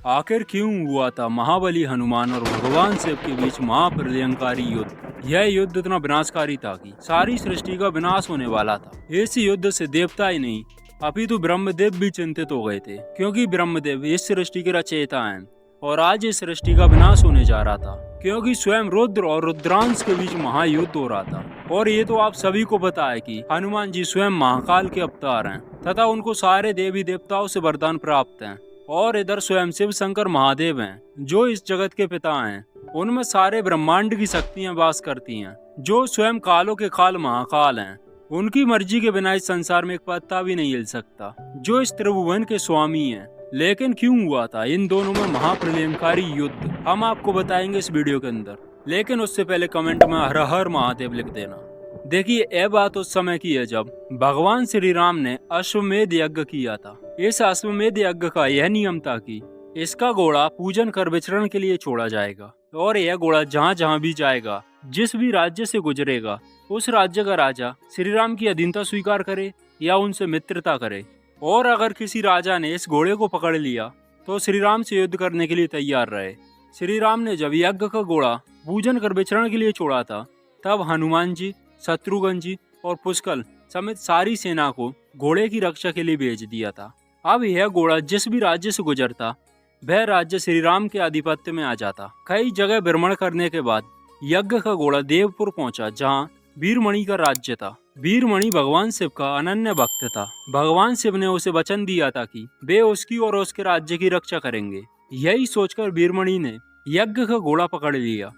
आखिर क्यों हुआ था महाबली हनुमान और भगवान शिव के बीच महाप्रलयंकारी युद्ध। यह युद्ध इतना विनाशकारी था कि सारी सृष्टि का विनाश होने वाला था। इस युद्ध से देवता ही नहीं अपितु ब्रह्मदेव भी चिंतित हो गए थे, क्योंकि ब्रह्मदेव इस सृष्टि के रचयिता हैं और आज इस सृष्टि का विनाश होने जा रहा था, क्योंकि स्वयं रुद्र और रुद्रांश के बीच महायुद्ध हो रहा था। और ये तो आप सभी को पता है कि हनुमान जी स्वयं महाकाल के अवतार हैं तथा उनको सारे देवी देवताओं से वरदान प्राप्त हैं। और इधर स्वयं शिव शंकर महादेव हैं जो इस जगत के पिता हैं। उनमें सारे ब्रह्मांड की शक्तियां वास करती हैं, जो स्वयं कालों के काल महाकाल हैं। उनकी मर्जी के बिना इस संसार में एक पत्ता भी नहीं हिल सकता, जो इस त्रिभुवन के स्वामी हैं। लेकिन क्यों हुआ था इन दोनों में महाप्रलयंकारी युद्ध, हम आपको बताएंगे इस वीडियो के अंदर। लेकिन उससे पहले कमेंट में हर हर महादेव लिख देना। देखिए, यह बात उस समय की है जब भगवान श्री राम ने अश्वमेध यज्ञ किया था। इस अश्वमेध यज्ञ का यह नियम था कि इसका घोड़ा पूजन कर विचरण के लिए छोड़ा जाएगा, और यह घोड़ा जहाँ जहाँ भी जाएगा, जिस भी राज्य से गुजरेगा, उस राज्य का राजा श्री राम की अधीनता स्वीकार करे या उनसे मित्रता करे। और अगर किसी राजा ने इस घोड़े को पकड़ लिया तो श्री राम से युद्ध करने के लिए तैयार रहे। श्री राम ने जब यज्ञ का घोड़ा पूजन कर विचरण के लिए छोड़ा था, तब हनुमान जी, शत्रुघ्न जी और पुष्कल समेत सारी सेना को घोड़े की रक्षा के लिए भेज दिया था। अब यह घोड़ा जिस भी राज्य से गुजरता, वह राज्य श्री राम के आधिपत्य में आ जाता। कई जगह भ्रमण करने के बाद यज्ञ का घोड़ा देवपुर पहुंचा, जहां वीरमणि का राज्य था। वीरमणि भगवान शिव का अनन्य भक्त था। भगवान शिव ने उसे वचन दिया था कि वे उसकी और उसके राज्य की रक्षा करेंगे। यही सोचकर वीरमणि ने यज्ञ का घोड़ा पकड़ लिया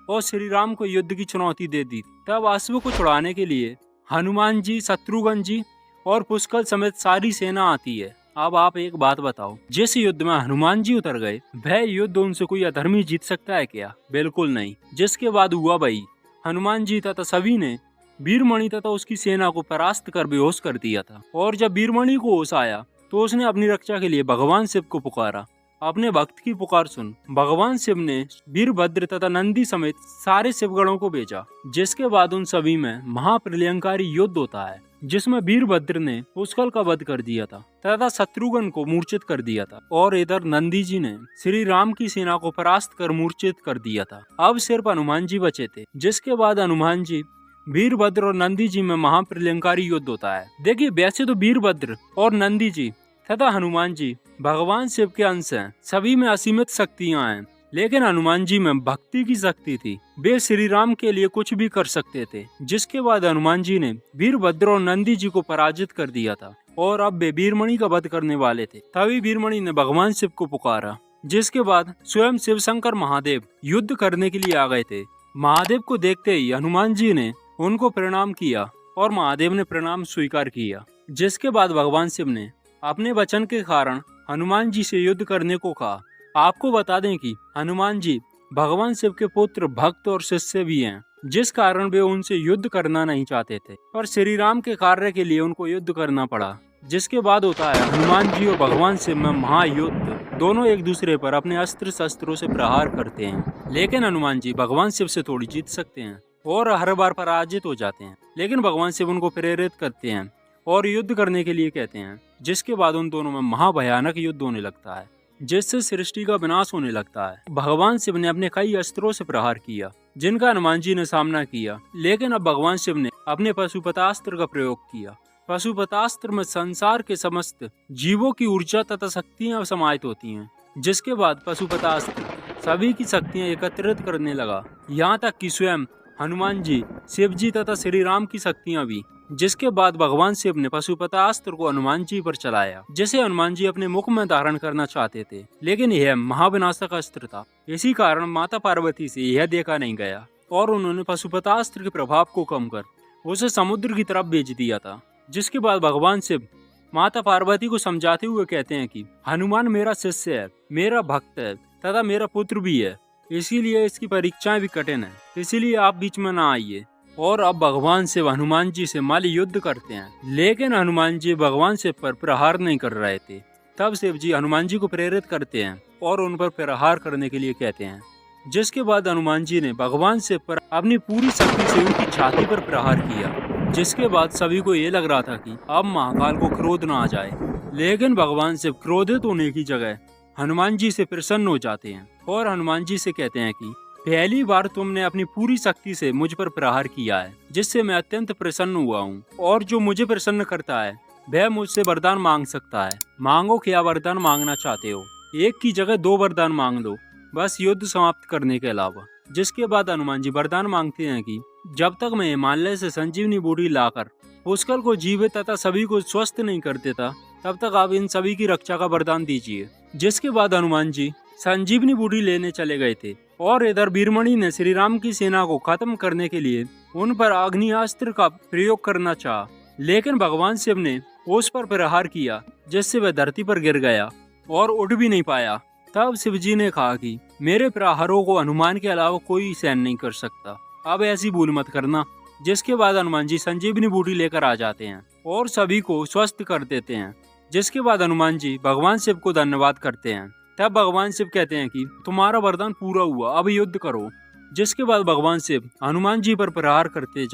और श्री राम को युद्ध की चुनौती दे दी। तब अश्व को छुड़ाने के लिए हनुमान जी, शत्रुघ्न जी और पुष्कल समेत सारी सेना आती है। अब आप एक बात बताओ, जिस युद्ध में हनुमान जी उतर गए, वह युद्ध उनसे कोई अधर्मी जीत सकता है क्या? बिल्कुल नहीं। जिसके बाद हुआ भाई, हनुमान जी तथा सभी ने वीरमणि तथा उसकी सेना को परास्त कर बेहोश कर दिया था। और जब वीरमणि को होश आया तो उसने अपनी रक्षा के लिए भगवान शिव को पुकारा। अपने भक्त की पुकार सुन भगवान शिव ने वीरभद्र तथा नंदी समेत सारे शिवगणों को भेजा, जिसके बाद उन सभी में महाप्रलयंकारी युद्ध होता है, जिसमें वीरभद्र ने पुष्कल का वध कर दिया था तथा शत्रुघ्न को मूर्छित कर दिया था। और इधर नंदी जी ने श्री राम की सेना को परास्त कर मूर्छित कर दिया था। अब सिर्फ हनुमान जी बचे थे, जिसके बाद हनुमान जी, वीरभद्र और नंदी जी में महाप्रलयंकारी युद्ध होता है। देखिए, वैसे तो वीरभद्र और नंदी जी तथा हनुमान जी भगवान शिव के अंश हैं, सभी में असीमित शक्तियां हैं, लेकिन हनुमान जी में भक्ति की शक्ति थी। वे श्री राम के लिए कुछ भी कर सकते थे। जिसके बाद हनुमान जी ने वीरभद्र और नंदी जी को पराजित कर दिया था और अब वे वीरमणि का वध करने वाले थे। तभी वीरमणि ने भगवान शिव को पुकारा, जिसके बाद स्वयं शिव शंकर महादेव युद्ध करने के लिए आ गए थे। महादेव को देखते ही हनुमान जी ने उनको प्रणाम किया और महादेव ने प्रणाम स्वीकार किया। जिसके बाद भगवान शिव ने अपने वचन के कारण हनुमान जी से युद्ध करने को कहा। आपको बता दें कि हनुमान जी भगवान शिव के पुत्र, भक्त और शिष्य भी हैं, जिस कारण वे उनसे युद्ध करना नहीं चाहते थे, पर श्री राम के कार्य के लिए उनको युद्ध करना पड़ा। जिसके बाद होता है हनुमान जी और भगवान शिव में महायुद्ध। दोनों एक दूसरे पर अपने अस्त्र शस्त्रों से प्रहार करते हैं, लेकिन हनुमान जी भगवान शिव से थोड़ी जीत सकते हैं और हर बार पराजित हो जाते हैं। लेकिन भगवान शिव उनको प्रेरित करते हैं और युद्ध करने के लिए कहते हैं। जिसके बाद उन दोनों में महाभयानक युद्ध होने लगता है, जिससे सृष्टि का विनाश होने लगता है। भगवान शिव ने अपने कई अस्त्रों से प्रहार किया, जिनका हनुमान जी ने सामना किया, लेकिन अब भगवान शिव ने अपने पशुपतास्त्र का प्रयोग किया। पशुपतास्त्र में संसार के समस्त जीवों की ऊर्जा तथा शक्तियां समाहित होती हैं। जिसके बाद पशुपतास्त्र सभी की शक्तियां एकत्रित करने लगा, यहाँ तक कि स्वयं हनुमान जी, शिव जी तथा श्री राम की शक्तियां भी। जिसके बाद भगवान शिव ने पशुपतास्त्र को हनुमान जी पर चलाया, जिसे हनुमान जी अपने मुख में धारण करना चाहते थे, लेकिन यह महाविनाशक अस्त्र था। इसी कारण माता पार्वती से यह देखा नहीं गया और उन्होंने पशुपतास्त्र के प्रभाव को कम कर उसे समुद्र की तरफ भेज दिया था। जिसके बाद भगवान शिव माता पार्वती को समझाते हुए कहते हैं कि हनुमान मेरा शिष्य है, मेरा भक्त है तथा मेरा पुत्र भी है, इसीलिए इसकी परीक्षाएं भी कठिन है, इसीलिए आप बीच में ना आइए। और अब भगवान शिव हनुमान जी से मल्ल युद्ध करते हैं, लेकिन हनुमान जी भगवान शिव पर प्रहार नहीं कर रहे थे। तब शिव जी हनुमान जी को प्रेरित करते हैं और उन पर प्रहार करने के लिए कहते हैं। जिसके बाद हनुमान जी ने भगवान शिव पर अपनी पूरी शक्ति से उनकी छाती पर प्रहार किया। जिसके बाद सभी को ये लग रहा था कि अब महाकाल को क्रोध न आ जाए, लेकिन भगवान शिव क्रोधित होने की जगह हनुमान जी से प्रसन्न हो जाते हैं और हनुमान जी से कहते हैं कि पहली बार तुमने अपनी पूरी शक्ति से मुझ पर प्रहार किया है, जिससे मैं अत्यंत प्रसन्न हुआ हूँ। और जो मुझे प्रसन्न करता है वह मुझसे वरदान मांग सकता है। मांगो, क्या वरदान मांगना चाहते हो? एक की जगह 2 वरदान मांग लो, बस युद्ध समाप्त करने के अलावा। जिसके बाद हनुमान जी वरदान मांगते हैं कि जब तक मैं हिमालय से संजीवनी बूटी लाकर पुष्कर को जीवित तथा सभी को स्वस्थ नहीं कर देता, तब तक आप इन सभी की रक्षा का वरदान दीजिए। जिसके बाद हनुमान जी संजीवनी बूटी लेने चले गए थे और इधर वीरमणि ने श्री राम की सेना को खत्म करने के लिए उन पर अग्नियास्त्र का प्रयोग करना चाहा, लेकिन भगवान शिव ने उस पर प्रहार किया, जिससे वह धरती पर गिर गया और उठ भी नहीं पाया। तब शिव जी ने कहा कि मेरे प्रहारों को हनुमान के अलावा कोई सहन नहीं कर सकता, अब ऐसी भूल मत करना। जिसके बाद हनुमान जी संजीवनी बूटी लेकर आ जाते हैं और सभी को स्वस्थ कर देते हैं। जिसके बाद हनुमान जी भगवान शिव को धन्यवाद करते हैं। तब भगवान शिव कहते हैं कि तुम्हारा वरदान पूरा हुआ, अब युद्ध करो। जिसके बाद भगवान शिव हनुमान जी पर प्रहार करते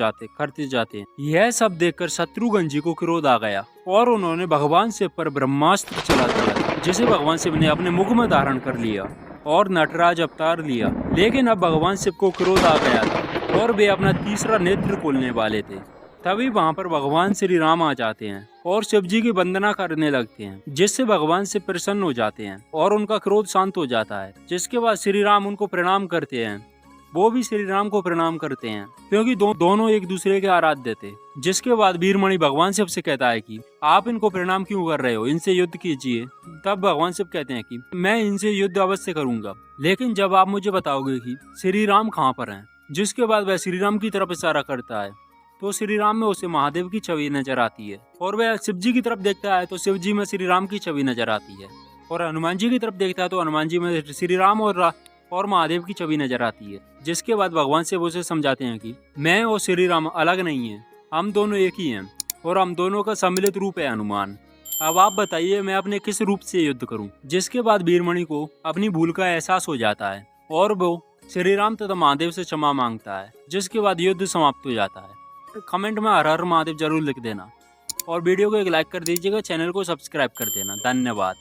जाते हैं। यह सब देखकर शत्रुघ्न जी को क्रोध आ गया और उन्होंने भगवान शिव पर ब्रह्मास्त्र चला दिया, जिसे भगवान शिव ने अपने मुख में धारण कर लिया और नटराज अवतार लिया। लेकिन अब भगवान शिव को क्रोध आ गया था और वे अपना तीसरा नेत्र खोलने वाले थे। तभी वहाँ पर भगवान श्री राम आ जाते हैं और शिव जी की वंदना करने लगते हैं, जिससे भगवान शिव प्रसन्न हो जाते हैं और उनका क्रोध शांत हो जाता है। जिसके बाद श्री राम उनको प्रणाम करते हैं, वो भी श्री राम को प्रणाम करते हैं, क्योंकि दोनों एक दूसरे के आराध्य थे। जिसके बाद वीरमणि भगवान शिव से कहता है कि आप इनको प्रणाम क्यों कर रहे हो, इनसे युद्ध कीजिए। तब भगवान शिव कहते हैं कि मैं इनसे युद्ध अवश्य करूंगा, लेकिन जब आप मुझे बताओगे कि श्री राम कहाँ पर हैं। जिसके बाद वह श्री राम की तरफ इशारा करता है, तो श्री राम में उसे महादेव की छवि नजर आती है। और वह शिव जी की तरफ देखता है तो शिव जी में श्री राम की छवि नजर आती है। और हनुमान जी की तरफ देखता है तो हनुमान जी में श्री राम और महादेव की छवि नजर आती है। जिसके बाद भगवान शिव उसे समझाते हैं कि मैं और श्री राम अलग नहीं है, हम दोनों एक ही हैं और हम दोनों का सम्मिलित रूप है हनुमान। अब आप बताइए मैं अपने किस रूप से युद्ध करूं। जिसके बाद वीरमणि को अपनी भूल का एहसास हो जाता है और वो श्री राम तथा महादेव से क्षमा मांगता है। जिसके बाद युद्ध समाप्त हो जाता है। कमेंट में हर हर महादेव जरूर लिख देना और वीडियो को एक लाइक कर दीजिएगा, चैनल को सब्सक्राइब कर देना। धन्यवाद।